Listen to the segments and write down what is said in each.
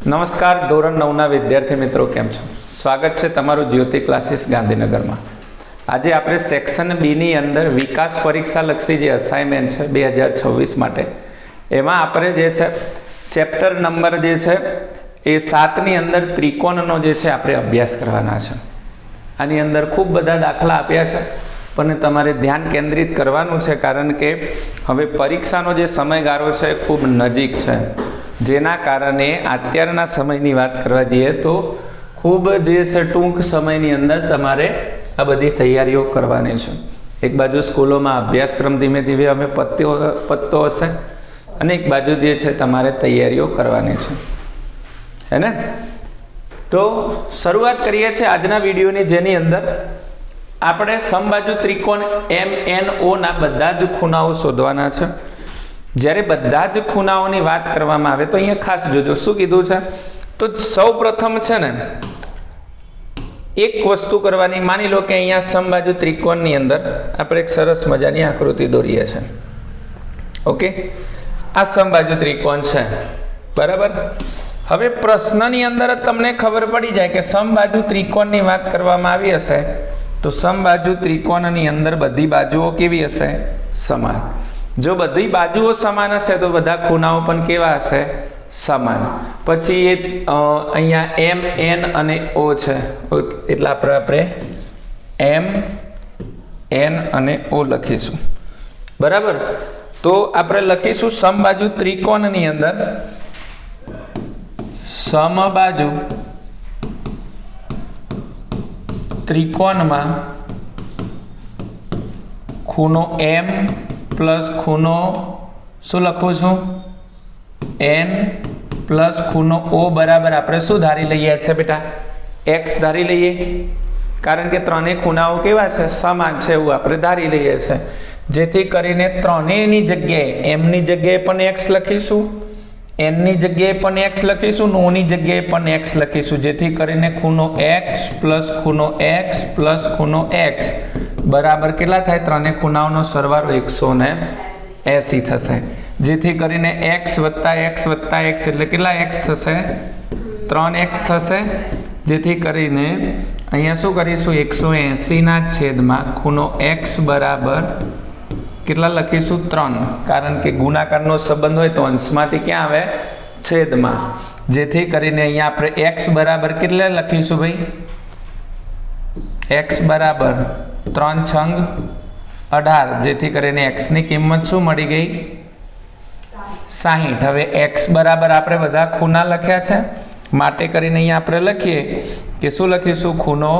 નમસ્કાર ધોરણ 9ના વિદ્યાર્થી મિત્રો, કેમ છો? સ્વાગત છે તમારું જ્યોતિ ક્લાસીસ ગાંધીનગરમાં. આજે આપણે સેક્શન બીની અંદર વિકાસ પરીક્ષાલક્ષી જે અસાઇનમેન્ટ છે 2026 માટે, એમાં આપણે જે છે ચેપ્ટર નંબર જે છે એ 7ની અંદર ત્રિકોણનો જે છે આપણે અભ્યાસ કરવાના છે. આની અંદર ખૂબ બધા દાખલા આપ્યા છે, પણ તમારે ધ્યાન કેન્દ્રિત કરવાનું છે, કારણ કે હવે પરીક્ષાનો જે સમયગાળો છે એ ખૂબ નજીક છે. જેના કારણે અત્યારના સમયની વાત કરવા જઈએ તો ખૂબ જે છે ટૂંક સમયની અંદર તમારે આ બધી તૈયારીઓ કરવાની છે. એક બાજુ સ્કૂલોમાં અભ્યાસક્રમ ધીમે ધીમે અમે પતતો હશે, અને એક બાજુ જે છે તમારે તૈયારીઓ કરવાની છે, હે ને? તો શરૂઆત કરીએ છીએ આજના વિડીયોની, જેની અંદર આપણે સમબાજુ ત્રિકોણ MNOના બધા જ ખૂણાઓ શોધવાના છે. જ્યારે બધા જ ખૂણાઓની વાત કરવામાં આવે તો અહીંયા ખાસ જોજો શું કીધું છે. તો સૌ પ્રથમ છે ને એક વસ્તુ કરવાની. માની લો કે અહીંયા સમબાજુ ત્રિકોણની અંદર આપણે એક સરસ મજાની આકૃતિ દોરીએ છીએ. ઓકે, આ સમબાજુ ત્રિકોણ છે, બરાબર. હવે પ્રશ્નની અંદર જ તમને ખબર પડી જાય કે સમબાજુ ત્રિકોણની વાત કરવામાં આવી હશે તો સમબાજુ ત્રિકોણની અંદર બધી બાજુઓ કેવી હશે? સમાન. જો બધી બાજુઓ સમાન હશે તો બધા ખૂણાઓ પણ કેવા હશે? સમાન. પછી એ અહીંયા M N અને O છે, એટલે આપણે M N અને O લખીશું, બરાબર. તો આપણે લખીશું સમબાજુ ત્રિકોણની અંદર સમબાજુ ત્રિકોણમાં ખૂણો M પ્લસ ખૂણો શું લખું છું? N પ્લસ ખૂણો O બરાબર આપણે શું ધારી લઈએ છીએ બેટા? X ધારી લઈએ, કારણ કે ત્રણેય ખૂણાઓ કેવા છે? સમાન છે, એવું આપણે ધારી લઈએ છીએ. જેથી કરીને ત્રણેયની જગ્યાએ M ની જગ્યાએ પણ X લખીશું, N ની જગ્યાએ પણ X લખીશું, O ની જગ્યાએ પણ X લખીશું. જેથી કરીને ખૂણો X પ્લસ ખૂણો X પ્લસ ખૂણો X બરાબર કેટલા થાય? ત્રણેય ખૂણાઓનો સરવાળો 180 થશે. જેથી કરીને x વત્તા x વત્તા x એટલે કેટલા x થશે? 3x થશે. જેથી કરીને અહીંયા શું કરીશું? 180ના છેદમાં ખૂણો x બરાબર કેટલા લખીશું? 3, કારણ કે ગુણાકારનો સંબંધ હોય તો અંશમાંથી ક્યાં આવે? છેદમાં. જેથી કરીને અહીંયા આપણે x બરાબર કેટલા લખીશું ભાઈ? x બરાબર 3 છંગ 18. જેથી કરીને x ની કિંમત શું મળી ગઈ? 60. હવે x બરાબર આપણે બધા ખૂણા લખ્યા છે, માટે કરીને અહીંયા આપણે લખીએ કે શું લખીશું? ખૂણો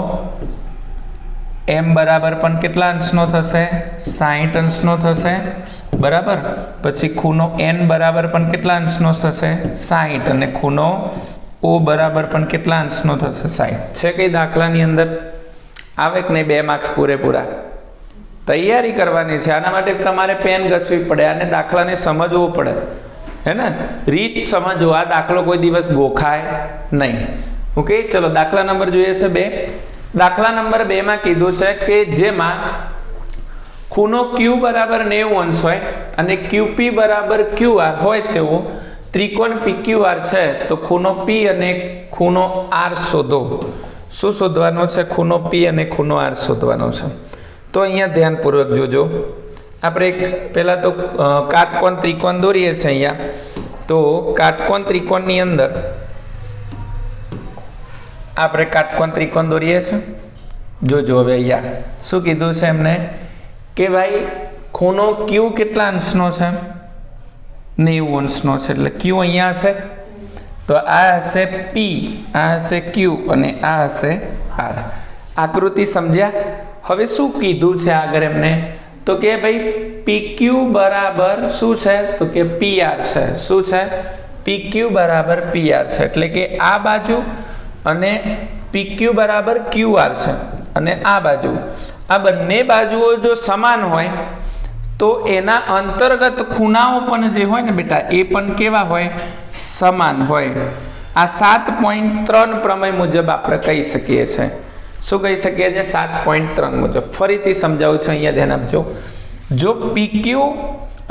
M બરાબર પણ કેટલા અંશનો થશે? 60 અંશનો થશે, બરાબર. પછી ખૂણો N બરાબર પણ કેટલા અંશનો થશે? 60. અને ખૂણો O બરાબર પણ કેટલા અંશનો થશે? 60. છે કઈ દાખલાની અંદર? આવે કે નહીં? 2 માર્ક્સ પૂરેપૂરા. તૈયારી કરવાની છે, આના માટે તમારે પેન ઘસવી પડે અને દાખલાને સમજવું પડે, હે ને? રીત સમજવો. આ દાખલો કોઈ દિવસ ગોખાય નહીં. ઓકે, ચલો દાખલા નંબર જોઈએ છે 2. દાખલા નંબર 2માં કીધું છે કે જેમાં ખૂણો Q બરાબર 90 અંશ હોય અને QP બરાબર QR હોય તેવો ત્રિકોણ PQR છે, તો ખૂણો P અને ખૂણો R શોધો. શું શોધવાનો છે? ખૂણો P અને ખૂણો R શોધવાનો છે. તો અહીંયા ધ્યાનપૂર્વક જોજો. આપણે એક પહેલાં તો કાટકોણ ત્રિકોણ દોરીએ છીએ અહીંયા. તો કાટકોણ ત્રિકોણની અંદર આપણે કાટકોણ ત્રિકોણ દોરીએ છીએ. જોજો હવે અહીંયા શું કીધું છે એમને કે ભાઈ ખૂણો Q કેટલા અંશનો છે? 90 અંશનો છે. એટલે Q અહીંયા હશે, તો આ હશે P, આ હશે Q અને આ હશે R. આકૃતિ સમજ્યા? હવે શું કીધું છે આગળ એમને? તો કે ભાઈ PQ બરાબર શું છે? તો કે PR છે. શું છે? PQ બરાબર PR છે. એટલે કે આ બાજુ અને PQ બરાબર QR છે, અને આ બાજુ, આ બંને બાજુઓ જો સમાન હોય તો એના અંતર્ગત ખૂણાઓ પણ જે હોય ને બેટા, એ પણ કેવા હોય? સમાન હોય. આ 7.3 પ્રમેય મુજબ આપણે કહી શકીએ છીએ. શું કહી શકીએ છીએ? 7.3 મુજબ. ફરીથી સમજાવું છું, અહીંયા ધ્યાન આપજો. જો PQ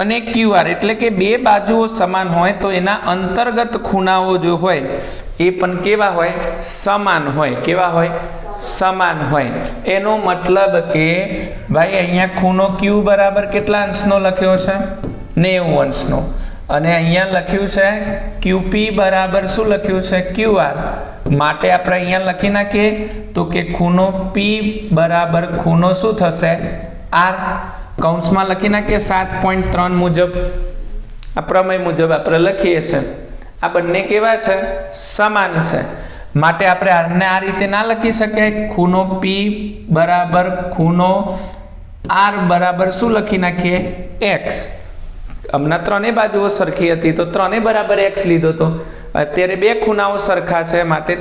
અને QR એટલે કે બે બાજુઓ સમાન હોય તો એના અંતર્ગત ખૂણાઓ જો હોય એ પણ કેવા હોય? સમાન હોય. કેવા હોય? સમાન હોય. એનો મતલબ કે ભાઈ અહીંયા ખૂણો Q બરાબર કેટલા અંશનો લખ્યો છે? 90 અંશનો. અને અહીંયા લખ્યું છે QP બરાબર શું લખ્યું છે? QR. માટે આપણે અહીંયા લખી નાખીએ તો કે ખૂણો P બરાબર ખૂણો શું થશે? R. કૌંસમાં લખી નાખીએ 7.3 મુજબ, આ પ્રમેય મુજબ આપણે લખીએ છીએ. આ બંને કેવા છે? સમાન છે. માટે આપણે આને આ રીતે ના લખી શકીએ. ખૂણો P બરાબર ખૂણો R બરાબર શું લખી નાખીએ? X. હમણાં ત્રણેય બાજુઓ સરખી હતી તો ત્રણેય બરાબર x લીધો તો. અત્યારે બે ખૂણાઓ સરખા છે માટે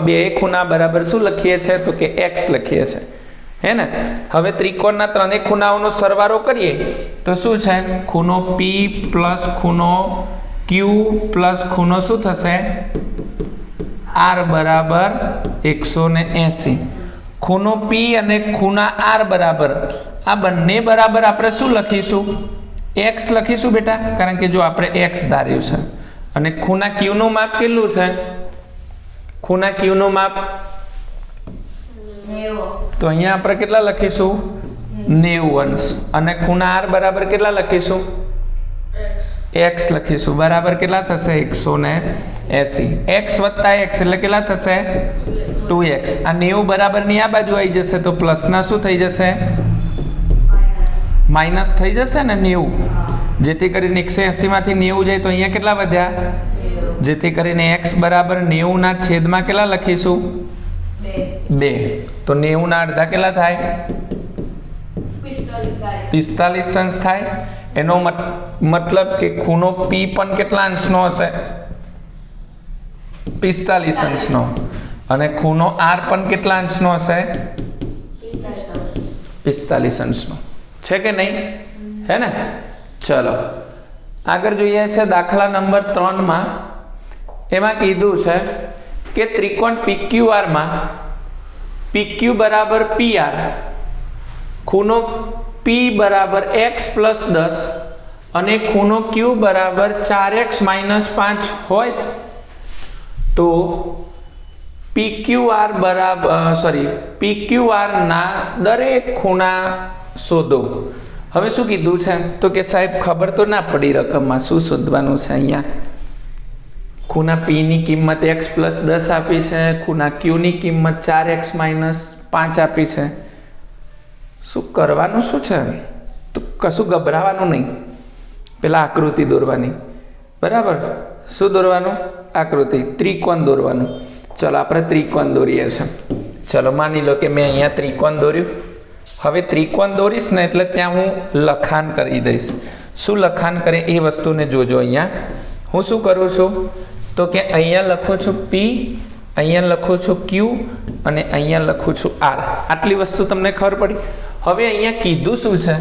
બે ખૂણા બરાબર શું લખીએ છીએ? તો કે x લખીએ છીએ. હે ને? હવે ત્રિકોણના ત્રણેય ખૂણાઓનો સરવાળો કરીએ તો શું છે? ખૂણો P પ્લસ ખૂણો Q પ્લસ ખૂણો શું થશે? R બરાબર 180. ખૂણો P અને ખૂણા R બરાબર, આ બંને બરાબર આપણે શું લખીશું? x લખીશું બેટા, કારણ કે જો આપણે x ધાર્યું છે. અને ખૂણા Q નું માપ કેટલું છે? ખૂણા Q નું માપ તો અહીંયા આપણે કેટલા લખીશું? 90 અંશ. અને ખૂણા R બરાબર કેટલા લખીશું? x લખીશું. બરાબર કેટલા થશે? 180. x વત્તા x એટલે કેટલા થશે? 2x. આ 90 બરાબરની આ બાજુ આવી જશે તો પ્લસના શું થઈ જશે? માઇનસ થઈ જશે ને 90. જેથી કરીને 180 માંથી 90 જાય તો અહીંયા કેટલા વધ્યા? જેથી કરીને x બરાબર 90 ના છેદમાં કેટલા લખીશું? 2. તો 90 ના અડધા કેટલા થાય? 45 અંશ થાય. એનો મતલબ કે ખૂણો P પણ કેટલા અંશનો હશે? 45 અંશનો. અને ખૂણો R પણ કેટલા અંશનો હશે? 45 અંશનો. છે કે નહીં? હે ને? ચલો આગળ જોઈએ છે દાખલા નંબર 3 માં. એમાં કીધું છે કે ત્રિકોણ PQR માં PQ બરાબર PR, ખૂણો P બરાબર x પ્લસ 10 અને ખૂણો Q બરાબર 4x માઇનસ 5 હોય તો PQR ના દરેક ખૂણા શોધો. હવે શું કીધું છે? તો કે સાહેબ ખબર તો ના પડી રકમમાં શું શોધવાનું છે. અહીંયા ખૂણા P ની કિંમત x પ્લસ 10 આપી છે, ખૂણા Q ની કિંમત 4x માઇનસ 5 આપી છે. શું કરવાનું શું છે? તો કશું ગભરાવાનું નહીં. પેલા આકૃતિ દોરવાની. બરાબર? શું દોરવાનું? આકૃતિ. ત્રિકોણ દોરવાનું. ચલો આપણે ત્રિકોણ દોરીએ છીએ. ચલો માની લો કે મેં અહીંયા ત્રિકોણ દોર્યું. હવે ત્રિકોણ દોરીશ ને એટલે ત્યાં હું લખાણ કરી દઈશ. શું લખાણ કરે એ વસ્તુને જોજો. અહીંયા હું શું કરું છું તો કે અહીંયા લખું છું P, અહીંયા લખું છું Q અને અહીંયા લખું છું R. આટલી વસ્તુ તમને ખબર પડી. હવે અહીંયા કીધું શું છે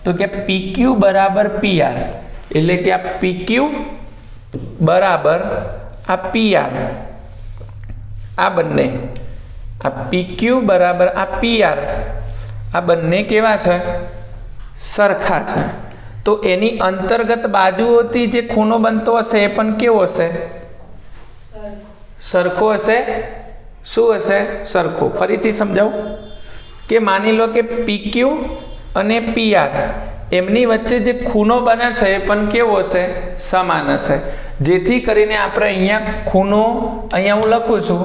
તો કે PQ બરાબર PR એટલે કે આ PQ બરાબર આ PR, આ બંને આ PQ બરાબર આ PR, આ બંને કેવા છે? સરખા છે. તો એની અંતર્ગત બાજુઓથી જે ખૂણો બનતો હશે એ પણ કેવો હશે? સરખો હશે. શું હશે? સરખો. ફરીથી સમજાવું કે માની લો કે PQ અને PR એમની વચ્ચે જે ખૂણો બને છે એ પણ કેવો હશે? સમાન હશે. જેથી કરીને આપણે અહીંયા ખૂણો, અહીંયા હું લખું છું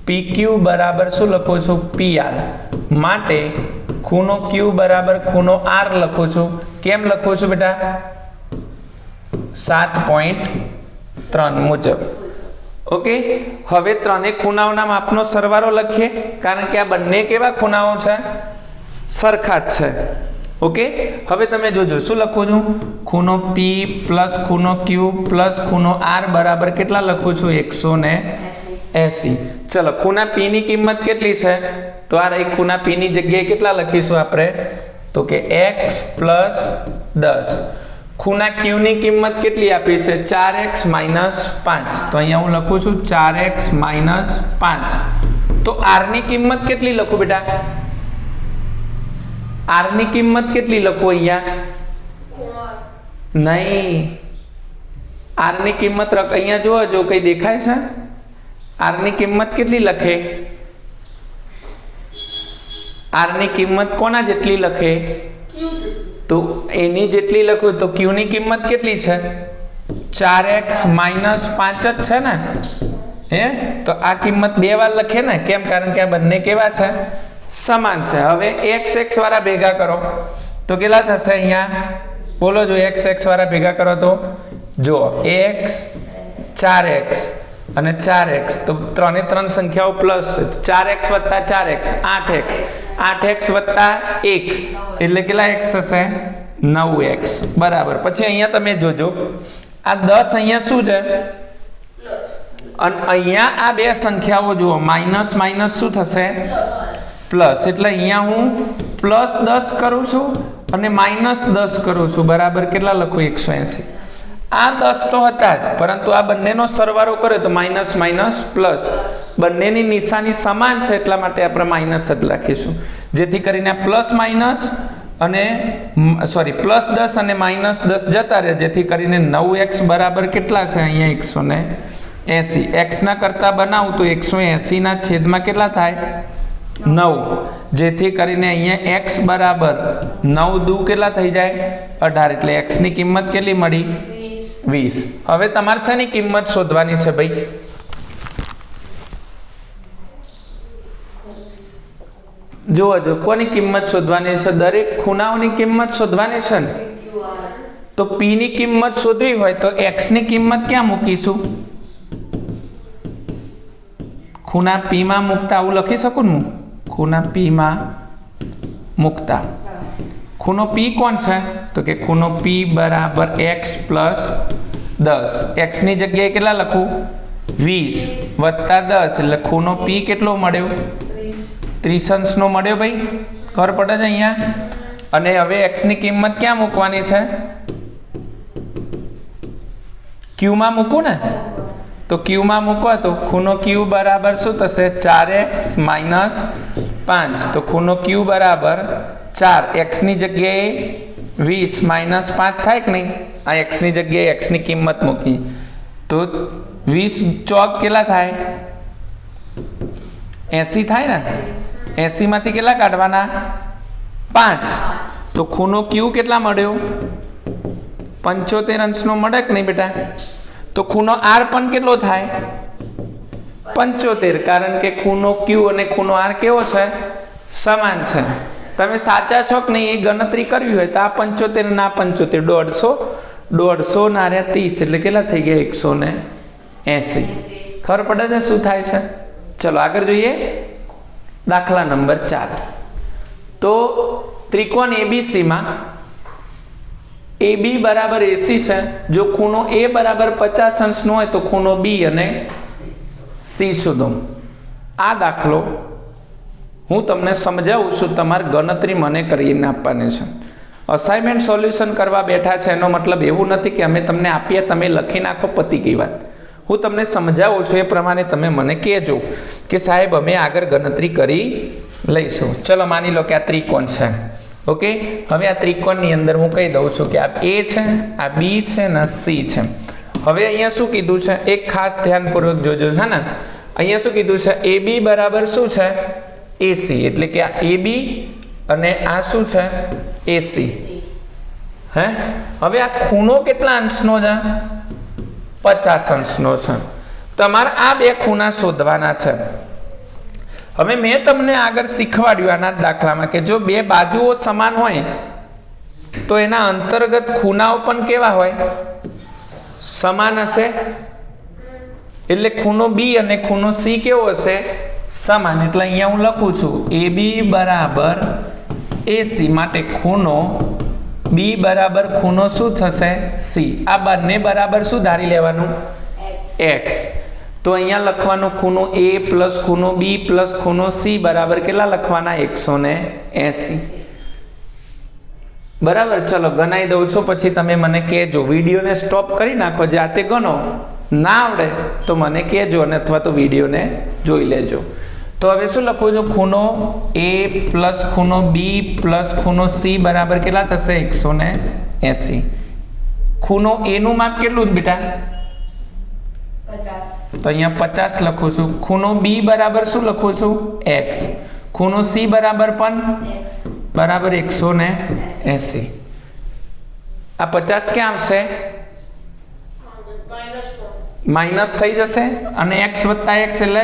PQ બરાબર શું લખું છું? PR. માટે ખૂણો Q બરાબર ખૂણો R લખું છું. કેમ લખું છું બેટા? 7.3 મુજબ. ઓકે. હવે ત્રણેય ખૂણાઓના માપનો સરવાળો લખીએ કારણ કે આ બંને કેવા ખૂણાઓ છે? સરખા જ છે. ઓકે. હવે તમે જોજો શું લખું છું? ખૂણો P પ્લસ ખૂણો Q પ્લસ ખૂણો R બરાબર કેટલા લખું છું? 180. ચલો ખૂણા P ની કિંમત કેટલી છે? તો આ રહી ખૂણા P ની જગ્યાએ કેટલા લખીશું આપણે? તો કે x પ્લસ 10. ખૂણા Q ની કિંમત કેટલી આપી છે? 4x minus 5. તો અહીંયા હું લખું છું 4x માઇનસ 5. તો R ની કિંમત કેટલી લખું બેટા? R ની કિંમત કેટલી લખું અહીંયા? નહીં, આરની કિંમત અહીંયા જુઓ, જો કંઈ દેખાય છે? આરની કિંમત કેટલી લખે? આરની કિંમત કોના જેટલી લખે? તો એની જેટલી લખું તો ક્યુની કિંમત કેટલી છે? 4x - 5 જ છે ને? હે, તો આ કિંમત 2 વાર લખે ને? કેમ? કારણ કે આ બંને કેવા છે? સમાન છે. હવે x વાળા ભેગા કરો તો કેટલા થશે? અહીંયા બોલો, જો x વાળા ભેગા કરો તો જો x 4x અને 4x, તો 3 એ 3 સંખ્યાઓ પ્લસ છે. 4x + 4x 8x, 8x + 1 એટલે કેટલા x થશે? 9x. બરાબર. પછી અહીંયા તમે જોજો, આ 10 અહીંયા શું છે? અને અહીંયા આ બે સંખ્યાઓ જુઓ, માઇનસ માઇનસ શું થશે? પ્લસ. એટલે અહીંયા હું +10 કરું છું અને -10 કરું છું. બરાબર. કેટલા લખું? 180. આ 10 તો હતા જ, પરંતુ આ બંનેનો સરવાળો કરે તો માઇનસ માઇનસ પ્લસ. બંનેની નિશાની સમાન છે એટલા માટે આપણે માઇનસ જ લખીશું, જેથી કરીને પ્લસ માઇનસ અને +10 અને -10 જતા રહે, જેથી કરીને 9x બરાબર કેટલા છે? અહીંયા 180. x ના કરતા બનાવું તો 180 ના છેદમાં કેટલા થાય? 9. જેથી કરીને અહીંયા x બરાબર 9 દુ કેટલા થઈ જાય? 18. એટલે x ની કિંમત કેટલી મળી? 20. હવે તમારે શેની કિંમત શોધવાની છે ભાઈ? જો કોની કિંમત શોધવાની છે? દરેક ખૂણાઓની કિંમત શોધવાની છે ને? તો p ની કિંમત શોધવી હોય તો x ની કિંમત ક્યાં મૂકીશું? ખૂણા p માં મૂકતા આવું લખી શકું ને હું? ખૂણા p માં મૂકતા. ખૂણો p કોણ છે? તો કે ખૂણો p બરાબર x + 10. x ની જગ્યાએ કેટલા લખું? 20 + 10 એટલે ખૂણો p કેટલો મળ્યો? 30 નો મળ્યો ભાઈ. ખબર પડે છે અહીંયા? અને હવે x ની કિંમત ક્યાં મૂકવાની છે? q માં મૂકું ને? તો q માં મૂકો તો ખૂણો q બરાબર શું થશે? 4x - 5. તો ખૂણો q બરાબર 4. x ની જગ્યાએ 20 - 5 થાય કે નહીં? આ x ની જગ્યાએ x ની કિંમત મૂકી તો 20 ચોક કેટલા થાય? 80 થાય ને? 80 માંથી કેટલા કાઢવાના? 5. તો ખૂણો q કેટલા મળ્યો? 75 અંશનો મળે કે નહીં બેટા? તો ખૂણો r પણ કેટલો થાય? 75. કારણ કે ખૂણો q અને ખૂણો r કેવો છે? સમાન છે. તમે સાચા છો કે નહીં એ ગણતરી કરવી હોય તો આ 75 ના 75 150 ના 30 એટલે કેટલા થઈ ગયા? 180. ખબર પડે છે શું થાય છે? ચલો આગળ જોઈએ. દાખલા નંબર 4. તો ત્રિકોણ ABC માં AB બરાબર AC છે. જો ખૂણો A બરાબર 50 અંશનો હોય તો ખૂણો B અને C શોધો. આ દાખલો હું તમને સમજાવું છું, તમારે ગણતરી મને કરીને આપવાની છે. અસાઇનમેન્ટ સોલ્યુશન કરવા બેઠા છે એનો મતલબ એવું નથી કે અમે તમને આપીએ તમે લખી નાખો, પતી ગઈ વાત. હું તમને સમજાવું છું, એ પ્રમાણે તમે મને કહેજો કે સાહેબ અમે આગળ ગણતરી કરી લઈશું. ચલો માની લો કે આ ત્રિકોણ છે. ઓકે, હવે આ ત્રિકોણની અંદર હું કહી દઉં છું કે આ A છે, આ B છે ને C છે. હવે અહીંયા શું કીધું છે? એક ખાસ ધ્યાનપૂર્વક જોજો, છે ને? અહીંયા શું કીધું છે? AB બરાબર શું છે? AC. એટલે કે આ AB અને આ શું છે? AC. હે, હવે આ ખૂણો કેટલા અંશનો છે? 50 અંશનો છે. તમારે આ બે ખૂણા શોધવાના છે. હવે મેં તમને આગળ શીખવાડ્યું આના દાખલામાં કે જો બે બાજુઓ સમાન હોય તો એના અંતર્ગત ખૂણાઓ પણ કેવા હોય? સમાન હશે. એટલે ખૂણો B અને ખૂણો C કેવો હશે? સમાન. એટલે અહીંયા હું લખું છું AB બરાબર AC માટે ખૂણો B બરાબર ખૂણો શું થશે? C. આ બંને બરાબર શું ધારી લેવાનું? X. તો અહીંયા લખવાનું ખૂણો A પ્લસ ખૂણો B પ્લસ ખૂણો C બરાબર કેટલા લખવાના? 180. બરાબર. ચલો ગણાઈ દઉં છું, પછી તમે મને કહેજો. વિડીયોને સ્ટોપ કરી નાખો, જાતે ગણો. ના આવડે તો મને કહેજો અને અથવા તો વિડીયોને જોઈ લેજો. તો હવે શું લખું છું? ખૂણો A પ્લસ ખૂણો B પ્લસ ખૂણો C બરાબર કેટલા થશે? 180. ખૂણો એ નું માપ કેટલું બેટા? 50. તો અહીંયા 50 લખું છું. ખૂણો બી બરાબર શું લખું છું? x. ખૂણો સી બરાબર પણ X. બરાબર 180. આ 50 ક્યાં આવશે? માઇનસ થઈ જશે અને x વત્તા x એટલે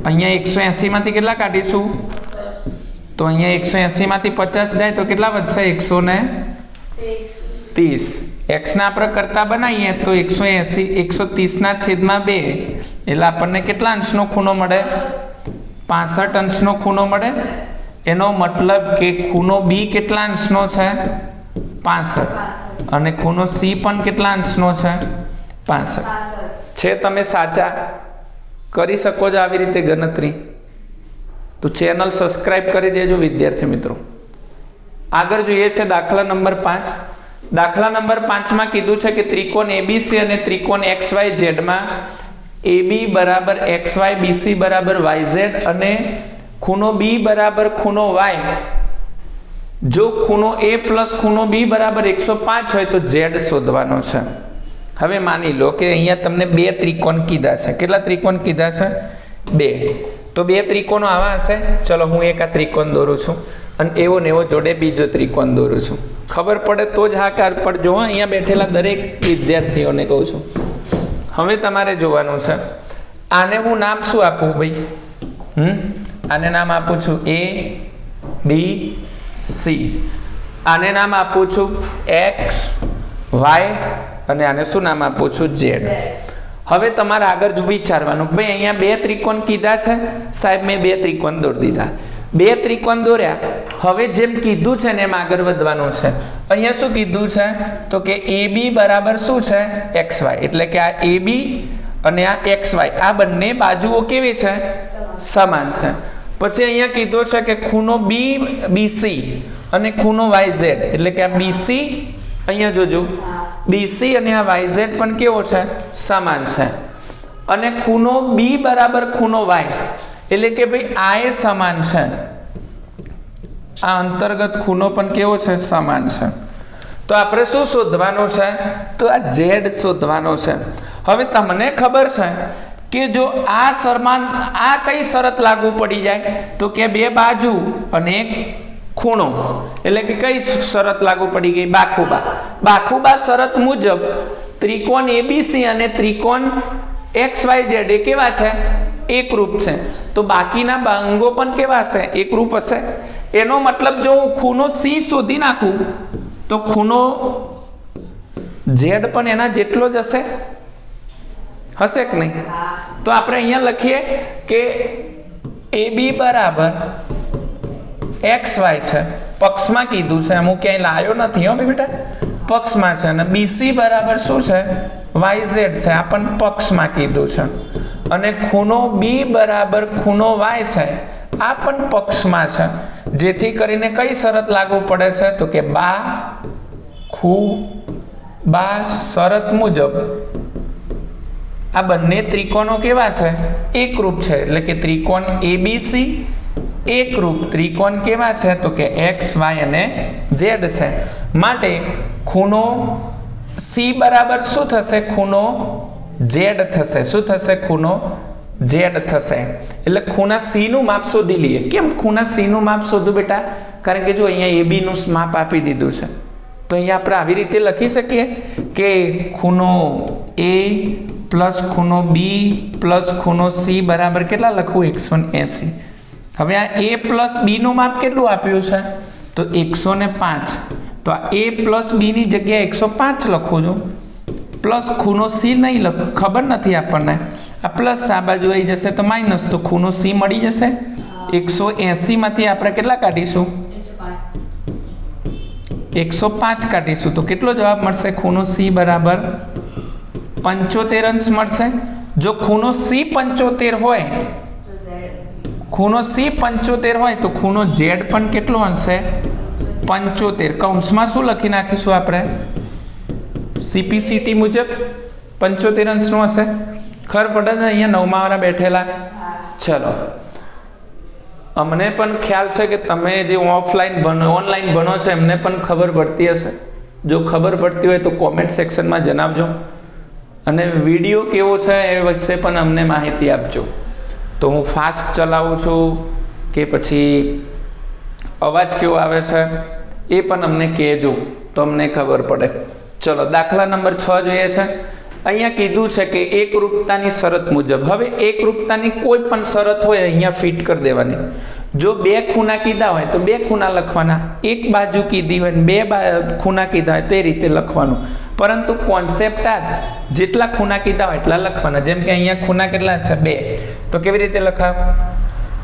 અહીંયા 180 માંથી કેટલા કાઢીશું? તો અહીંયા 180 માંથી 50 જાય તો કેટલા વધશે? 130. x ના આપણે કરતા બનાવીએ તો 180 130 ના છેદમાં 2 એટલે આપણને કેટલા અંશનો ખૂણો મળે? 65 અંશનો ખૂણો મળે. એનો મતલબ કે ખૂણો બી કેટલા અંશનો છે? 65. અને ખૂણો સી પણ કેટલા અંશનો છે? 65 છે. તમે સાચા કરી શકો છો આવી રીતે ગણતરી? તો ચેનલ સબસ્ક્રાઇબ કરી દેજો વિદ્યાર્થી મિત્રો. આગળ જોઈએ છે દાખલા નંબર 5. દાખલા નંબર 5 માં કીધું છે કે ત્રિકોણ એબીસી અને ત્રિકોણ XYZ માં AB બરાબર XY, BC બરાબર YZ અને ખૂણો B બરાબર ખૂણો Y. જો ખૂણો A પ્લસ ખૂણો B બરાબર 105 હોય તો Z શોધવાનો છે. હવે માની લો કે અહીંયા તમને બે ત્રિકોણ કીધા છે. કેટલા ત્રિકોણ કીધા છે? બે. તો બે ત્રિકોણો આવા હશે. ચલો હું એક આ ત્રિકોણ દોરું છું અને એવો ને એવો જોડે બીજો ત્રિકોણ દોરું છું. ખબર પડે તો જ હાકાર પડજો. અહીંયા બેઠેલા દરેક વિદ્યાર્થીઓને કહું છું. હવે તમારે જોવાનું છે આને હું નામ શું આપું ભાઈ? આને નામ આપું છું A, B, C. આને નામ આપું છું X, Y અને આને શું નામ આપું છું? Z. હવે તમારે આગળ જ વિચારવાનું ભાઈ અહીંયા બે ત્રિકોણ કીધા છે સાહેબ, મેં બે ત્રિકોણ દોરી દીધા. બે ત્રિકોણ દોર્યા. હવે જેમ કીધું છે ને એમ આગળ વધવાનું છે. અહીંયા શું કીધું છે? તો કે AB બરાબર શું છે? XY. એટલે કે આ AB અને આ XY આ બંને બાજુઓ કેવી છે? સમાન છે. પછી અહીંયા કીધું છે કે ખૂણો BC અને ખૂણો YZ એટલે કે આ BC, અહીંયા જોજો BC અને આ YZ પણ કેવો છે? સમાન છે. અને ખૂણો B બરાબર ખૂણો Y એટલે કે ભાઈ આ એ સમાન છે. આ અંતર્ગત ખૂણો પણ કેવો છે? સમાન છે. તો આપણે શું શોધવાનું છે? તો આ Z શોધવાનો છે. હવે તમને ખબર છે કે જો આ સમાન, આ કઈ શરત લાગુ પડી જાય? તો કે બે બાજુ અને એક ખૂણો. એટલે કે કઈ શરત લાગુ પડી ગઈ? બાખુબા. બાખુબા શરત મુજબ ત્રિકોણ ABC અને ત્રિકોણ XYZ એ કેવા છે? એકરૂપ છે. તો બાકીના અંગો પણ કેવા હશે? એકરૂપ હશે. એનો મતલબ જો હું ખૂણો C શોધી નાખું તો ખૂણો Z પણ એના જેટલો જ હશે. હશે કે નહીં? તો આપણે અહીંયા લખીએ કે AB બરાબર XY છે. પક્ષમાં કીધું છે, અમુક ક્યાંય લાયો નથી હો બેટા, પક્ષમાં છે. અને BC બરાબર શું છે? YZ છે. આ પણ પક્ષમાં કીધું છે. અને ખૂણો B બરાબર ખૂણો Y છે. આ પણ પક્ષમાં છે. જેથી કરીને કઈ શરત લાગુ પડે છે? તો કે બા શરત મુજબ આ બંને ત્રિકોણો કેવા છે? એકરૂપ છે. એટલે કે ત્રિકોણ ABC એકરૂપ ત્રિકોણ કેવા છે? તો કે XY અને Z છે. માટે ખૂણો C બરાબર શું થશે? ખૂણો Z થશે. શું થશે? ખૂણો Z થશે. એટલે ખૂણા C નું માપ શોધી લઈએ. કેમ ખૂણા C નું માપ શોધું બેટા? કારણ કે જો અહીંયા AB નું માપ આપી દીધું છે તો અહીંયા આપણે આવી રીતે લખી શકીએ કે ખૂણો A પ્લસ ખૂણો B પ્લસ ખૂણો C બરાબર કેટલા લખવું? 180. હવે આ A પ્લસ B નું માપ કેટલું આપ્યું છે? તો 105. તો આ A પ્લસ B ની જગ્યાએ 105 લખું છું. પ્લસ ખૂણો C નહીં લખું, ખબર નથી આપણને. આ પ્લસ આ બાજુ આવી જશે તો માઇનસ, તો ખૂણો C મળી જશે. 180 માંથી આપણે કેટલા કાઢીશું? 105 કાઢીશું. તો કેટલો જવાબ મળશે? ખૂણો C બરાબર 75 અંશ મળશે. જો ખૂણો C 75 હોય, ખૂણો C 75 હોય તો ખૂણો Z પણ કેટલો હશે? 75. કૌંસમાં શું લખી નાખીશું આપણે? CPCT મુજબ 75 અંશનું હશે. ખબર પડે છે અહીંયા 9મા વાળા બેઠેલા? ચલો, અમને પણ ખ્યાલ છે કે તમે જે ઓફલાઈન ભણો, ઓનલાઈન ભણો છો એમને પણ ખબર પડતી હશે. જો ખબર પડતી હોય તો કોમેન્ટ સેક્શનમાં જણાવજો અને વિડીયો કેવો છે એ વિશે પણ અમને માહિતી આપજો. તો હું ફાસ્ટ ચલાવું છું કે પછી અવાજ કેવો આવે છે એ પણ અમને કહેજો તો અમને ખબર પડે. ચલો દાખલા નંબર 6 જોઈએ છે. અહીંયા કીધું છે કે એકરૂપતાની શરત મુજબ. હવે એકરૂપતાની કોઈ પણ શરત હોય અહીંયા ફિટ કરી દેવાની. જો 2 ખૂણા કીધા હોય તો 2 ખૂણા લખવાના, એક બાજુ કીધી હોય ને 2 ખૂણા કીધા હોય તો એ રીતે લખવાનું. પરંતુ કોન્સેપ્ટ આ જ, જેટલા ખૂણા કીધા હોય એટલા લખવાના. જેમ કે અહીંયા ખૂણા કેટલા છે? 2. તો કેવી રીતે લખાવ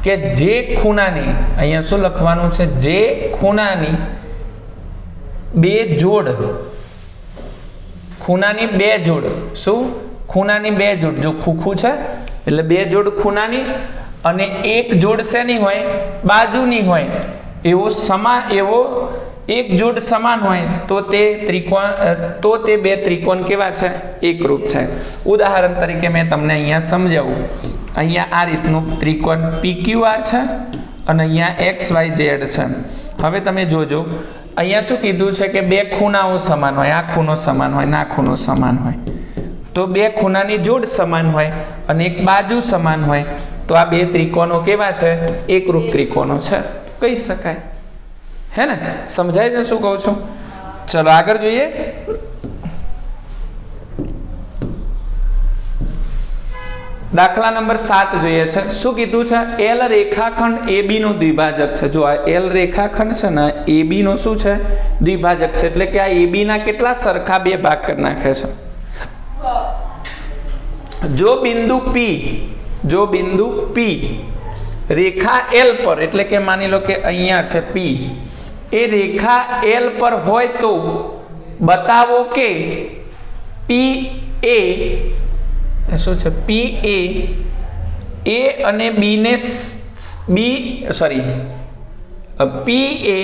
કે જે ખૂણાની, અહીંયા શું લખવાનું છે? જે ખૂણાની 2 જોડ, ખૂણાની 2 જોડ. શું? ખૂણાની 2 જોડ. જો ખૂખું છે એટલે 2 જોડ ખૂણાની અને 1 જોડ શેની હોય? બાજુની હોય. એવો સમાન, એવો 1 જોડ સમાન હોય તો તે ત્રિકોણ, તો તે 2 ત્રિકોણ કેવા છે? એકરૂપ છે. ઉદાહરણ તરીકે મેં તમને અહીંયા સમજાવું. અહીંયા આ રીતનું ત્રિકોણ PQR છે અને અહીંયા XYZ છે. હવે તમે જોજો અહીંયા શું કીધું છે કે 2 ખૂણાઓ સમાન હોય. આ ખૂણો સમાન હોય ને આ ખૂણો સમાન હોય. તો 2 ખૂણાની જોડ સમાન હોય અને એક બાજુ સમાન હોય તો આ 2 ત્રિકોણો કેવા છે? એકરૂપ ત્રિકોણો છે કહી શકાય. હે ને? સમજાય છે શું કહું છું? ચલો આગળ જોઈએ. દાખલા નંબર 7 જોઈએ છે. શું કીધું છે? L રેખાખંડ AB નો દ્વિભાજક છે. જો આ L રેખાખંડ છે ને, AB નો શું છે? દ્વિભાજક છે. એટલે કે આ AB ના કેટલા સરખા 2 ભાગ કરી નાખે છે. જો બિંદુ P રેખા L પર, એટલે કે માની લો કે અહીંયા છે P, એ રેખા L પર હોય તો બતાવો કે PA શું છે? PA A અને B ને PA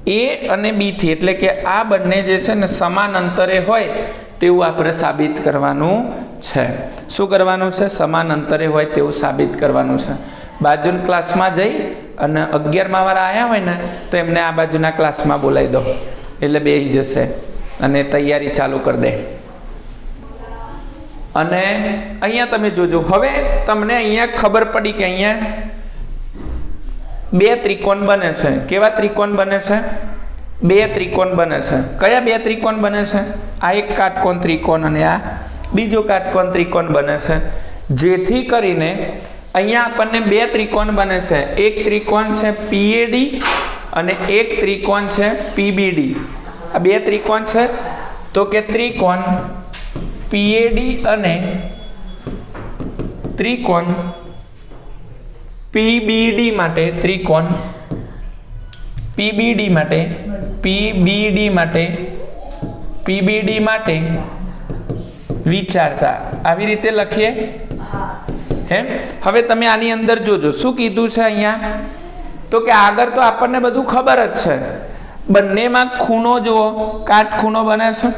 A અને B થી, એટલે કે આ બંને જે છે ને સમાન અંતરે હોય તેવું આપણે સાબિત કરવાનું છે. શું કરવાનું છે? સમાન અંતરે હોય તેવું સાબિત કરવાનું છે. બાજુના ક્લાસમાં જઈ અને 11મા વાળા આવ્યા હોય ને તો એમને આ બાજુના ક્લાસમાં બોલાવી દો એટલે બેસી જશે અને તૈયારી ચાલુ કરી દે. અને અહીંયા તમે જોજો. હવે તમને અહીંયા ખબર પડી કે અહીંયા 2 ત્રિકોણ બને છે. કેવા ત્રિકોણ બને છે? 2 ત્રિકોણ બને છે. કયા 2 ત્રિકોણ બને છે? આ એક કાટકોણ ત્રિકોણ અને આ બીજો કાટકોણ ત્રિકોણ બને છે. જેથી કરીને અહીંયા આપણને 2 ત્રિકોણ બને છે. એક ત્રિકોણ છે PAD અને એક ત્રિકોણ છે PBD. આ 2 ત્રિકોણ છે તો કે ત્રિકોણ PAD અને ત્રિકોણ PBD માટે, ત્રિકોણ PBD માટે વિચારતા આવી રીતે લખીએ. હે, હવે તમે આની અંદર જોજો શું કીધું છે અહીંયા. તો કે આગળ તો આપણને બધું ખબર જ છે. બંનેમાં ખૂણો જુઓ, કાટખૂણો બને છે.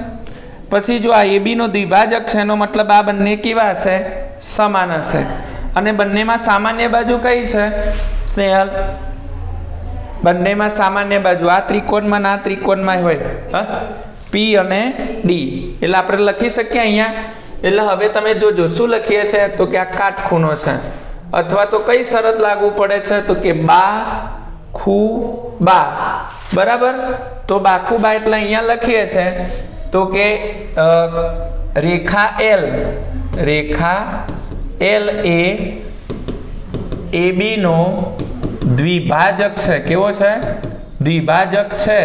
પછી જો આ AB નો દ્વિભાજક છે એનો મતલબ આ બંને કેવા હશે? સમાન હશે. અને બંનેમાં સામાન્ય બાજુ કઈ છે? સ્નેહલ, બંનેમાં સામાન્ય બાજુ આ ત્રિકોણમાં ના ત્રિકોણમાં હોય P અને D. એટલે આપણે લખી શકીએ અહીંયા. એટલે હવે તમે જોજો શું લખીએ છે તો કે આ કાટખૂણો છે. અથવા તો કઈ શરત લાગુ પડે છે તો કે બાખુબા. બરાબર? તો બાખુબા એટલે અહીંયા લખીએ છે તો કે રેખા L એ AB નો દ્વિભાજક છે. કેવો છે? દ્વિભાજક છે.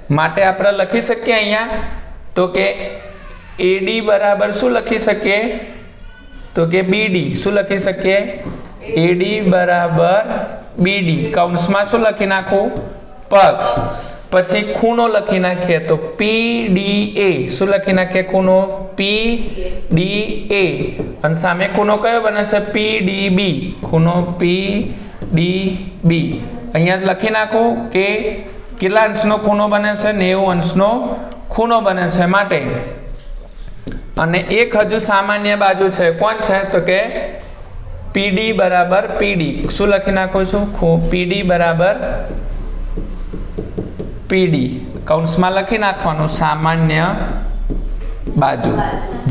માટે આપણે લખી શકીએ અહીંયા તો કે AD બરાબર શું લખી શકીએ તો કે BD. શું લખી શકીએ? AD બરાબર BD. કૌંસમાં શું લખી નાખું? પક્ષ. પછી ખૂણો લખી નાખીએ તો PDA. શું લખી નાખીએ? ખૂણો PDA. અને સામે ખૂણો કયો બને છે? PDB. ખૂણો PDB. અહીંયા લખી નાખું કે કેટલા અંશનો ખૂણો બને છે? 90 અંશનો ખૂણો બને છે. માટે અને એક હજુ સામાન્ય બાજુ છે. કોણ છે તો કે PD બરાબર PD. શું લખી નાખું છું? PD બરાબર PD. કૌંસમાં લખી નાખવાનું સામાન્ય બાજુ,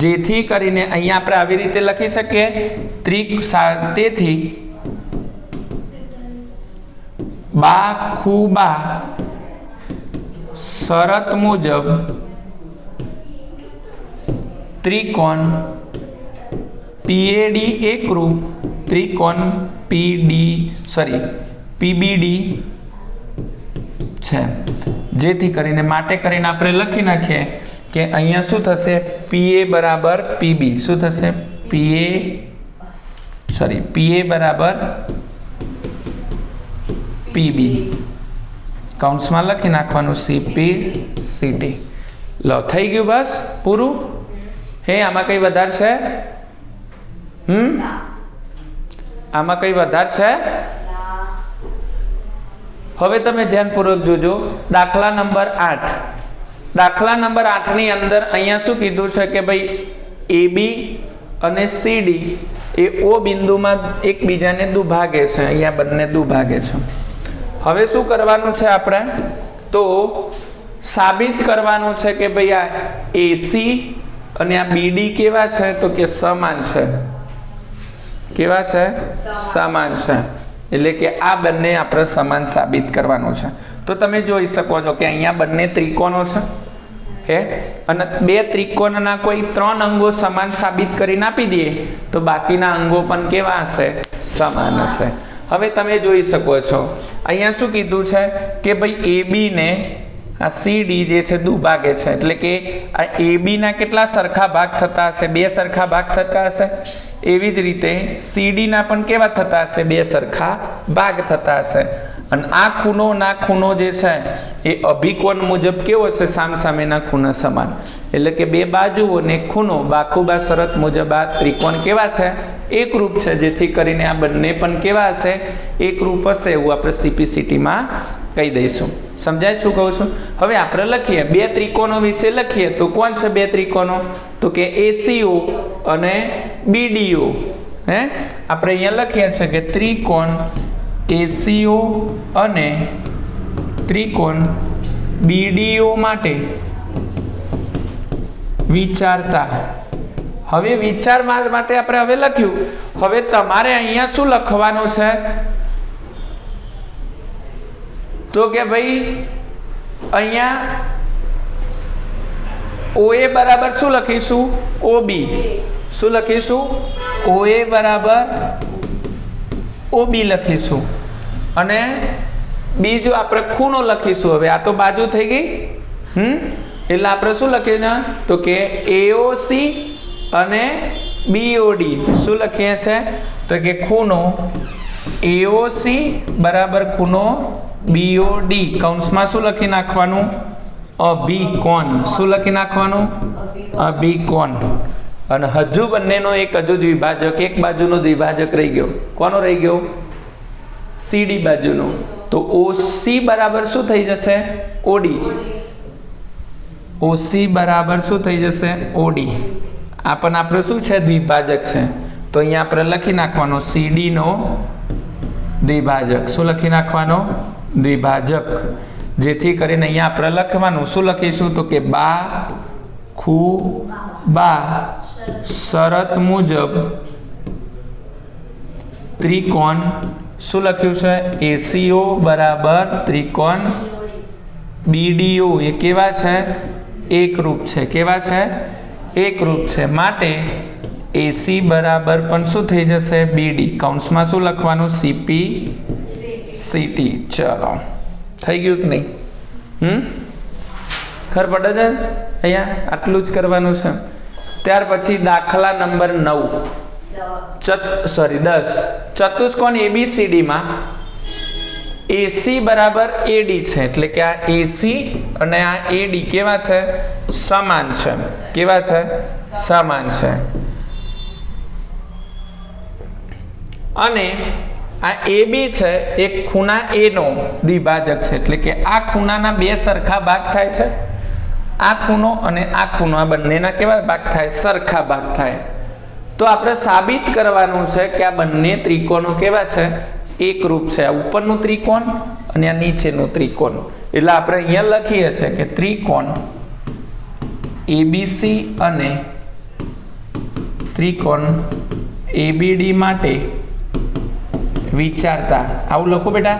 જેથી કરીને અહીંયા આપણે આવી રીતે લખી શકીએ તેથી બાખુબા શરત મુજબ ત્રિકોણ પીએડી એકરૂપ ત્રિકોણ પીબીડી છે, જેથી કરીને માટે કરીને આપણે લખી નાખીએ કે અહીંયા શું થશે પીએ બરાબર પીબી, શું થશે પીએ બરાબર પીબી, કૌંસમાં લખી નાખવાનું સીપી સીટી. લો થઈ ગયું, બસ પૂરું. હે આમાં કઈ વધાર છે? આમાં કઈ વધાર છે? હવે તમે ધ્યાનપૂર્વક જોજો. દાખલા નંબર 8. દાખલા નંબર 8 ની અંદર અહીંયા શું કીધું છે કે ભાઈ AB અને CD એ O બિંદુમાં એકબીજાને દુભાગે છે. અહીંયા બંને દુભાગે છે. હવે શું કરવાનું છે આપણે? તો સાબિત કરવાનું છે કે ભાઈ આ AC અને આ BD કેવા છે? તો કે સમાન છે. કેવા છે? સમાન છે. એટલે કે આ બંને આપણે સમાન સાબિત કરવાનું છે. તો તમે જોઈ શકો છો કે અહીંયા બંને ત્રિકોણો છે અને બે ત્રિકોણના કોઈ 3 અંગો સમાન સાબિત કરીને આપી દઈએ તો બાકીના અંગો પણ કેવા હશે? સમાન હશે. હવે તમે જોઈ શકો છો અહીંયા શું કીધું છે કે ભાઈ AB ને આ CD જે છે દુભાગે છે, એટલે કે આ AB ના કેટલા સરખા ભાગ થતા હશે? 2 સરખા ભાગ થતા હશે. એવી જ રીતે CD ના પણ કેવા થતા હશે? 2 સરખા ભાગ થતા હશે. અને આ ખૂણો ના ખૂણો જે છે એ અભિકોણ મુજબ કેવો છે? સામસામેના ખૂણા સમાન. એટલે કે બે બાજુઓ ને ખૂણો બાખુબા શરત મુજબ આ ત્રિકોણ કેવા છે? એકરૂપ છે, જેથી કરીને આ બંને પણ કેવા હશે? એકરૂપ હશે. એવું આપણે CPCT માં કહી દઈશું. સમજાય શું કહું છું? હવે આપણે લખીએ, બે ત્રિકોણો વિશે લખીએ. તો કોણ છે બે ત્રિકોણો? તો કે ACO અને BDO. આપણે અહીંયા લખીએ છીએ કે ત્રિકોણ ACO અને ત્રિકોણ BDO માટે વિચારતા. હવે વિચાર માટે આપણે હવે લખ્યું. હવે તમારે અહીંયા શું લખવાનું છે? તો કે ભાઈ અહીંયા OA બરાબર શું લખીશું? OB. શું લખીશું? OA બરાબર OB લખીશું. અને બીજું આપણે ખૂણો લખીશું. હવે આ તો બાજુ થઈ ગઈ. એટલે આપણે શું લખીએ? તો કે AOC અને BOD. શું લખીએ છે? તો કે ખૂણો AOC બરાબર ખૂણો BOD. કૌંસમાં શું લખી નાખવાનું? અભિકોણ. શું લખી નાખવાનું? અભિકોણ. અને હજુ બંનેનો એક હજુ દ્વિભાજક, એક બાજુનો દ્વિભાજક રહી ગયો. કોનો રહી ગયો? CD બાજુનો. તો OC બરાબર શું થઈ જશે? OD. OC બરાબર શું થઈ જશે? OD. આ પણ આપણે શું છે? દ્વિભાજક છે. તો અહીંયા આપણે લખી નાખવાનો CD નો દ્વિભાજક. શું લખી નાખવાનો? દ્વિભાજક. જેથી કરીને અહીંયા આપણે લખવાનું શું લખીશું? તો કે બાખુબા શરત મુજબ ત્રિકોણ. શું લખ્યું છે? ACO બરાબર ત્રિકોણ BDO એ કેવા છે? એકરૂપ છે. કેવા છે? એકરૂપ છે. માટે AC બરાબર પણ શું થઈ જશે? BD. કૌંસમાં શું લખવાનું? CPCT. ચલો થઈ ગયું કે નહીં? ખબર પડે છે? અહીંયા આટલું જ કરવાનું છે. ત્યાર પછી દાખલા નંબર 10. ચતુષ્કોણ ABCD માં AC બરાબર AD છે. એટલે કે આ AC અને આ AD કેવા છે? સમાન છે. કેવા છે? સમાન છે. અને આ AB છે એ ખૂણા A નો દ્વિભાજક છે. એટલે કે આ ખૂણાના 2 સરખા ભાગ થાય છે. આ ખૂણો અને આ ખૂણો, આ બંનેના કેવા ભાગ થાય? સરખા ભાગ થાય. તો આપણે સાબિત કરવાનું છે કે આ બંને ત્રિકોણો કેવા છે? એકરૂપ છે. આ ઉપરનું ત્રિકોણ અને આ નીચેનું ત્રિકોણ. એટલે આપણે અહીંયા લખીએ છીએ કે ત્રિકોણ ABC અને ત્રિકોણ ABD માટે વિચારતા આવું લખો બેટા.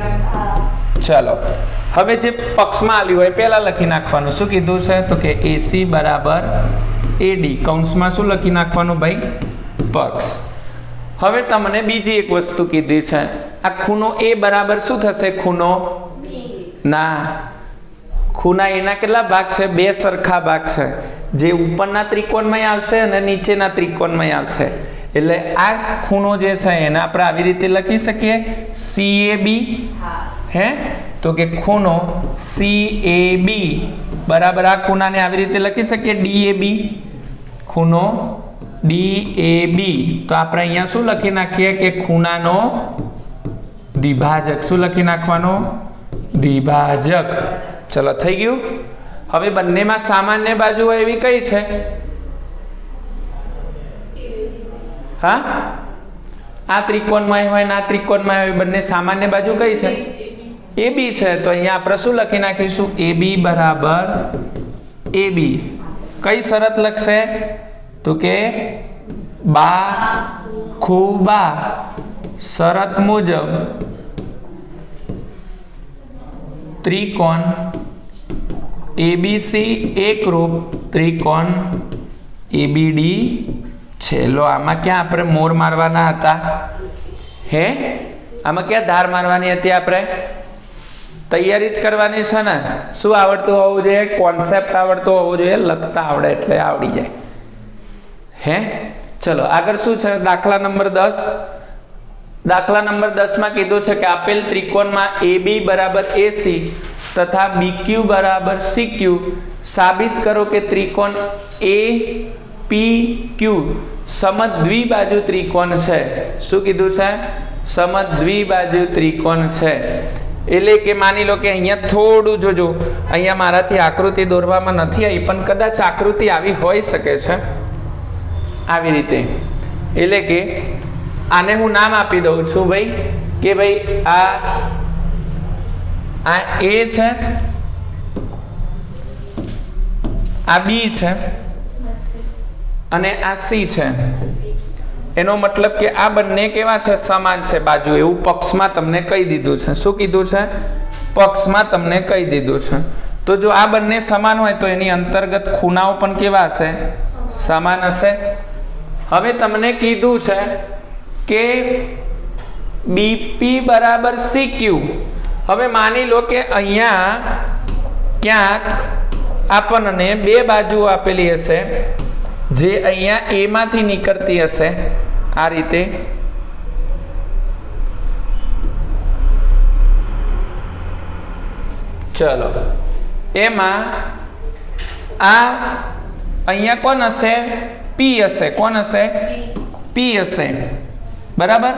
ચલો હવે જે પક્ષમાં આલ્યું હોય પહેલા લખી નાખવાનું. શું કીધું છે તો કે AC બરાબર AD કૌંસમાં શું લખી નાખવાનું ભાઈ? પક્ષ. હવે તમને બીજી એક વસ્તુ કીધી છે. આ ખૂણો A બરાબર શું થશે? ખૂણો ના, ખૂણા એના કેટલા ભાગ છે? બે સરખા ભાગ છે. જે ઉપરના ત્રિકોણમાં આવશે અને નીચેના ત્રિકોણમાં આવશે. એટલે આ ખૂણો જે છે એને આપણે આવી રીતે લખી શકીએ CAB. હે તો કે ખૂણો CAB બરાબર આ ખૂણાને આવી રીતે લખી શકીએ DAB. ખૂણો DAB તો આપણે અહીંયા શું લખી નાખીએ કે ખૂણાનો દ્વિભાજક. શું લખી નાખવાનો? દ્વિભાજક. ચલો થઈ ગયું. હવે બંનેમાં સામાન્ય બાજુ હોય એવી કઈ છે? હા, આ ત્રિકોણમાં હોય ને આ ત્રિકોણમાં હોય, બંને સામાન્ય બાજુ કઈ છે? AB છે. તો અહીંયા આપણે શું લખી નાખીશું? AB બરાબર AB. કઈ શરત લખશે તો કે બાખુબા શરત મુજબ ત્રિકોણ ABC એકરૂપ ત્રિકોણ ABD છે. લો આમાં ક્યાં આપણે મોર મારવાના હતા? હે આમાં ક્યાં ધાર મારવાની હતી? આપણે તૈયારી જ કરવાની છે ને. શું આવડતું હોવું જોઈએ? કોન્સેપ્ટ આવડતો હોવો જોઈએ. લખતા આવડે એટલે આવડી જાય. હે ચલો આગળ શું છે? દાખલા નંબર 10. દાખલા નંબર 10 માં કીધું છે કે આપેલ ત્રિકોણમાં AB બરાબર AC તથા BQ બરાબર CQ સાબિત કરો કે ત્રિકોણ APQ સમદ્વિબાજુ ત્રિકોણ છે. શું કીધું છે? સમદ્વિબાજુ ત્રિકોણ છે. એટલે કે માની લો કે અહીંયા થોડું જોજો, અહીંયા મારાથી આકૃતિ દોરવામાં નથી આવી, પણ કદાચ આકૃતિ આવી હોઈ શકે છે આવી રીતે. એટલે કે આને હું નામ આપી દઉં છું ભાઈ કે ભાઈ આ A છે, આ B છે અને આ C છે. એનો મતલબ કે આ બંને કેવા છે? સમાન છે બાજુ. એવું પક્ષમાં તમને કહી દીધું છે. શું કીધું છે? પક્ષમાં તમને કહી દીધું છે. તો જો આ બંને સમાન હોય તો એની અંતર્ગત ખૂણાઓ પણ કેવા હશે? સમાન હશે. હવે તમને કીધું છે કે BP બરાબર CQ. હવે માની લો કે અહીંયા ક્યાંક આપણને બે બાજુ આપેલી હશે જે અહીંયા A માંથી નીકળતી હશે આ રીતે. ચલો એમાં આ અહીંયા કોણ હશે? P હશે. કોણ હશે? P હશે. બરાબર.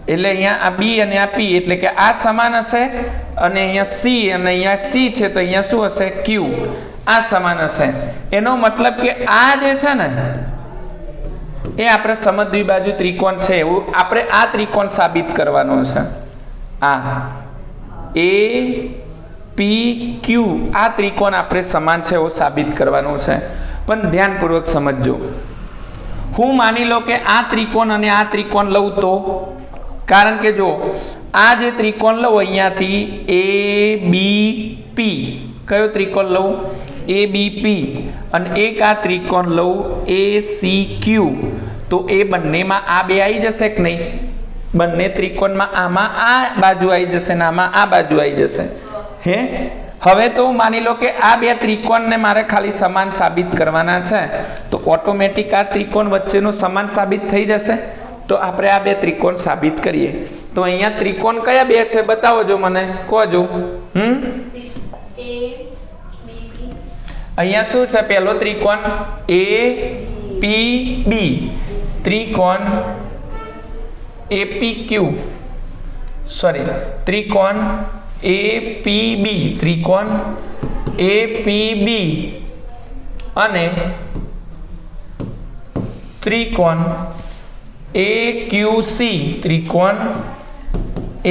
એટલે અહીંયા આ B અને આ P એટલે કે આ સમાન હશે અને અહીંયા C અને અહીંયા C છે તો અહીંયા શું હશે? Q. આ સમાન હશે. એનો મતલબ કે આ જે છે ને એ આપણે સમદ્વિબાજુ ત્રિકોણ છે એવું આપણે આ ત્રિકોણ સાબિત કરવાનો છે. આ APQ આ ત્રિકોણ આપણે સમાન છે એવું સાબિત કરવાનું છે. પણ ધ્યાનપૂર્વક સમજજો. હું માની લો કે આ ત્રિકોણ અને આ ત્રિકોણ લઉં તો, કારણ કે જો આ જે ત્રિકોણ લઉં અહીંયાથી ABP, કયો ત્રિકોણ લઉં? ABP. અને એક આ ત્રિકોણ લઉં ACQ. તો એ બંનેમાં આ બે આવી જશે કે નહીં? બંને ત્રિકોણમાં આમાં આ બાજુ આવી જશે ને આમાં આ બાજુ આવી જશે. હે હવે તો માની લો કે આ બે ત્રિકોણને મારે ખાલી સમાન સાબિત કરવાના છે તો ઓટોમેટિક આ ત્રિકોણ વચ્ચેનો સમાન સાબિત થઈ જશે. તો આપણે આ બે ત્રિકોણ સાબિત કરીએ. તો અહીંયા ત્રિકોણ કયા બે છે બતાવો જો મને, કહો. અહીંયા શું છે? પહેલો ત્રિકોણ APB, ત્રિકોણ APQ, સોરી ત્રિકોણ APB, ત્રિકોણ APB અને ત્રિકોણ AQC, ત્રિકોણ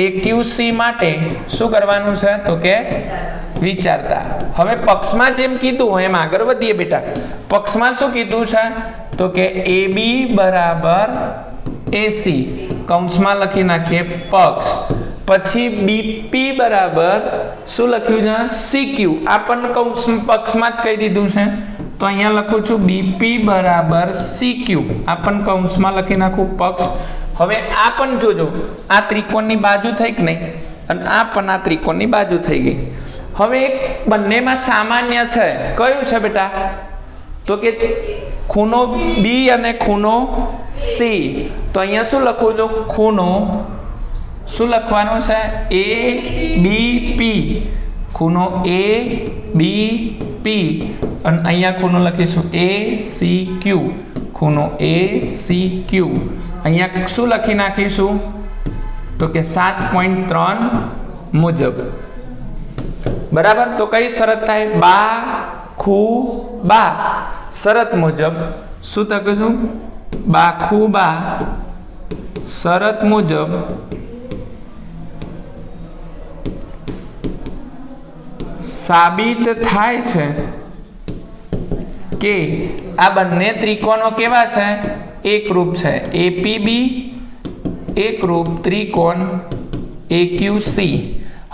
AQC માટે શું કરવાનું છે? તો કે વિચારતા. હવે પક્ષમાં જેમ કીધું હોય એમ આગળ વધીએ બેટા. પક્ષમાં શું કીધું છે તો કે AB બરાબર AC, કૌંસમાં લખી નાખીએ પક્ષ. પછી BP બરાબર શું લખ્યું છે CQ, આ પણ કૌંસ પક્ષમાં જ કહી દીધું છે તો અહીંયા લખું છું BP બરાબર CQ, આ પણ કૌંસમાં લખી નાખું પક્ષ. હવે આ પણ જોજો, આ ત્રિકોણની બાજુ થઈ કે નહીં, અને આ પણ આ ત્રિકોણની બાજુ થઈ ગઈ. હવે એક બંનેમાં સામાન્ય છે, કયું છે બેટા તો કે ખૂણો B અને ખૂણો C. તો અહીંયા શું લખું છું ખૂણો, શું લખવાનું છે ABP, ખૂણો ABP, અને અહીંયા ખૂણો લખીશું ACQ, ખૂણો ACQ. અહીંયા શું લખી નાખીશું તો કે 7.3 મુજબ. બરાબર. તો કઈ શરત થાય બા ખૂ બા શરત મુજબ શું લખીશું બા ખૂ બા શરત મુજબ સાબિત થાય છે કે આ બંને ત્રિકોણો કેવા છે એકરૂપ છે. APB એકરૂપ ત્રિકોણ AQC.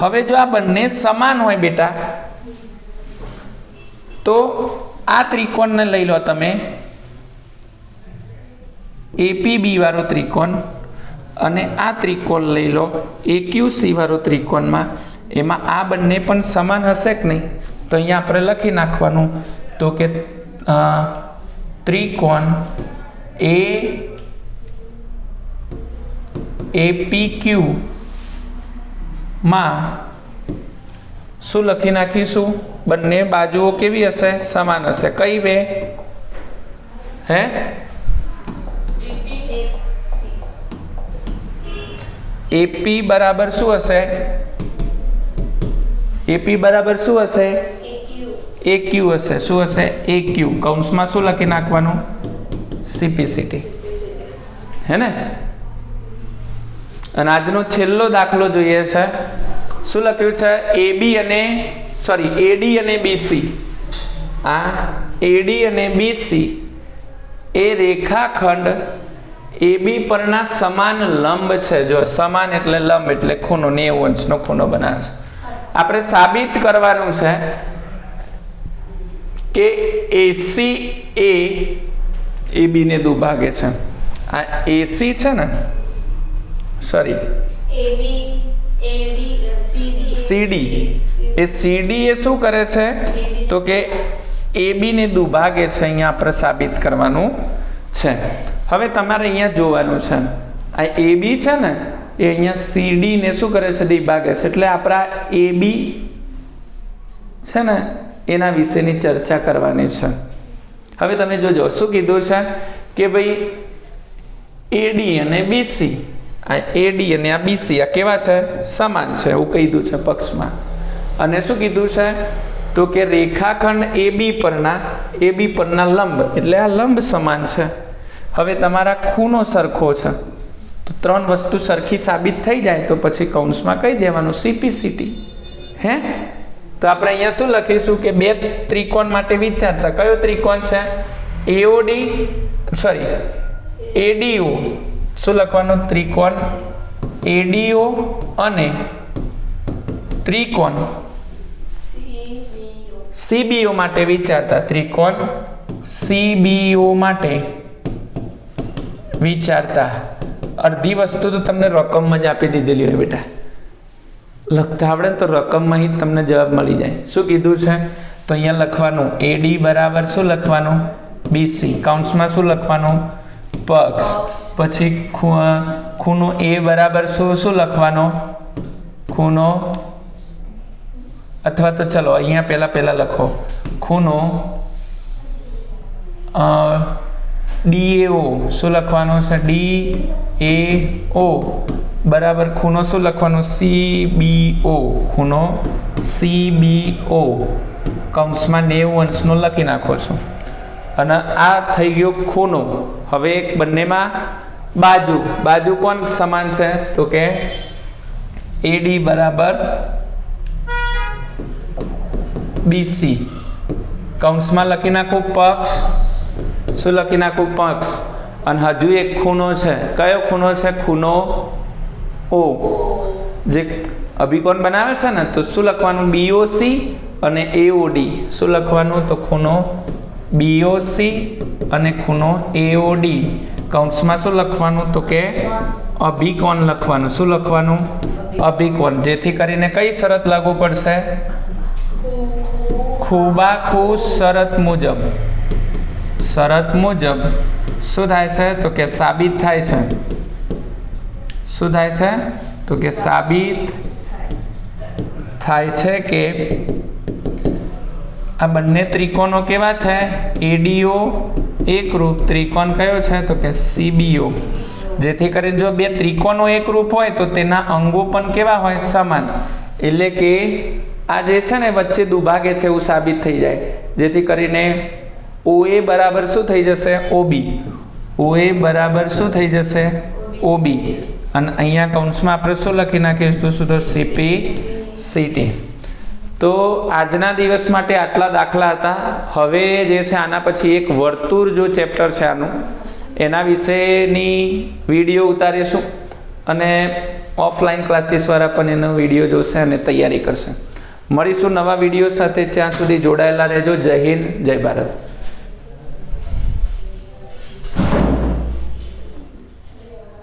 હવે જો આ બંને સમાન હોય બેટા તો આ ત્રિકોણને લઈ લો તમે APB વાળો ત્રિકોણ, અને આ ત્રિકોણ લઈ લો AQC વાળો ત્રિકોણમાં, એમાં આ બંને પણ સમાન હશે કે નહીં. તો અહીંયા આપણે લખી નાખવાનું તો કે ત્રિકોણ APQ માં શું લખી નાખીશું બંને બાજુઓ કેવી હશે સમાન હશે. કઈ બે હે AP બરાબર શું હશે AP બરાબર શું હશે AQ હશે. શું હશે AQ, કૌંસમાં શું લખી નાખવાનું CPCT, હે ને. અને આજનો છેલ્લો દાખલો જોઈએ છે. શું લખ્યું છે AD અને BC. આ AD અને BC એ રેખાખંડ AB પરના સમાન લંબ છે. જો સમાન એટલે લંબ એટલે ખૂણો 90 અંશનો ખૂણો બનાવે છે. આપણે સાબિત કરવાનું છે કે AC એ AB ને દુભાગે છે. આ AC છે ને, સોરી CD એ CD એ શું કરે છે તો કે AB ને દુભાગે છે. અહીંયા આપણે સાબિત કરવાનું છે. હવે તમારે અહીંયા જોવાનું છે આ AB છે ને એ અહીંયા CD ને શું કરે છે દુભાગે છે. એટલે આપણા AB છે ને એના વિશેની ચર્ચા કરવાની છે. હવે તમે જોજો શું કીધું છે કે ભાઈ AD અને BC, આ AD અને આ BC આ કેવા છે સમાન છે એવું કીધું છે પક્ષમાં. અને શું કીધું છે તો કે રેખાખંડ AB પરના લંબ એટલે આ લંબ સમાન છે. હવે તમારા ખૂણો સરખો છે તો ત્રણ વસ્તુ સરખી સાબિત થઈ જાય તો પછી કૌંસમાં કહી દેવાનું CPCT. હે તો આપણે અહીંયા શું લખીશું કે બે ત્રિકોણ માટે વિચારતા કયો ત્રિકોણ છે ADO. શું લખવાનું ત્રિકોણ ADO અને ત્રિકોણ CBO માટે વિચારતા. ત્રિકોણ CBO માટે વિચારતા. અડધી વસ્તુ તો તમને રકમમાં જ આપી દીધેલી હોય બેટા, લખતા આવડે તો રકમમાં જ તમને જવાબ મળી જાય. શું કીધું છે તો અહીંયા લખવાનું AD બરાબર શું લખવાનું BC, કૌંસમાં શું લખવાનું પક્ષ. પછી ખૂણો A બરાબર શું લખવાનો ખૂણો, અથવા તો ચલો અહીંયા પહેલા લખો ખૂણો DAO. શું લખવાનું છે DAO બરાબર ખૂણો શું લખવાનું CBO, ખૂણો CBO કૌંસમાં 90 અંશનો લખી નાખો છો. અને આ થઈ ગયો ખૂણો. હવે એક બંનેમાં બાજુ કોણ સમાન છે તો કે AD બરાબર BC કૌંસમાં લખી નાખું પક્ષ, શું લખી નાખું પક્ષ, અને હજુ એક ખૂણો છે. કયો ખૂણો છે? ખૂણો O. જે અભિકોણ બનાવે છે ને, તો શું લખવાનું? BOC અને AOD. શું લખવાનું? તો ખૂણો BOC અને ખૂણો AOD. કૌંસમાં શું લખવાનું? તો કે અભિકોણ લખવાનું. શું લખવાનું? અભિકોણ. જેથી કરીને કઈ શરત લાગુ પડશે? ખૂબાખૂ શરત મુજબ. શરત મુજબ શું થાય છે? તો કે સાબિત થાય છે. શું થાય છે? તો કે સાબિત થાય છે કે આ બંને ત્રિકોણો કેવા છે? ADO એકરૂપ. ત્રિકોણ કયો છે? તો કે CBO. જેથી કરીને જો બે ત્રિકોણો એકરૂપ હોય તો તેના અંગો પણ કેવા હોય? સમાન. એટલે કે આ જે છે ને વચ્ચે દુભાગે છે એવું સાબિત થઈ જાય. જેથી કરીને OA બરાબર શું થઈ જશે? OB. OA બરાબર શું થઈ જશે? OB. અને અહીંયા કૌંસમાં આપણે શું લખી નાખીશું? શું તો CP CT. તો આજના દિવસ માટે આટલા દાખલા હતા. હવે જે છે આના પછી એક વર્તુળ જો ચેપ્ટર છે આનું, એના વિશેની વિડીયો ઉતારીશું અને ઓફલાઈન ક્લાસીસવાળા પણ એનો વિડીયો જોશે અને તૈયારી કરશે. મળીશું નવા વિડીયો સાથે. ત્યાં સુધી જોડાયેલા રહેજો. જય હિન્દ, જય ભારત.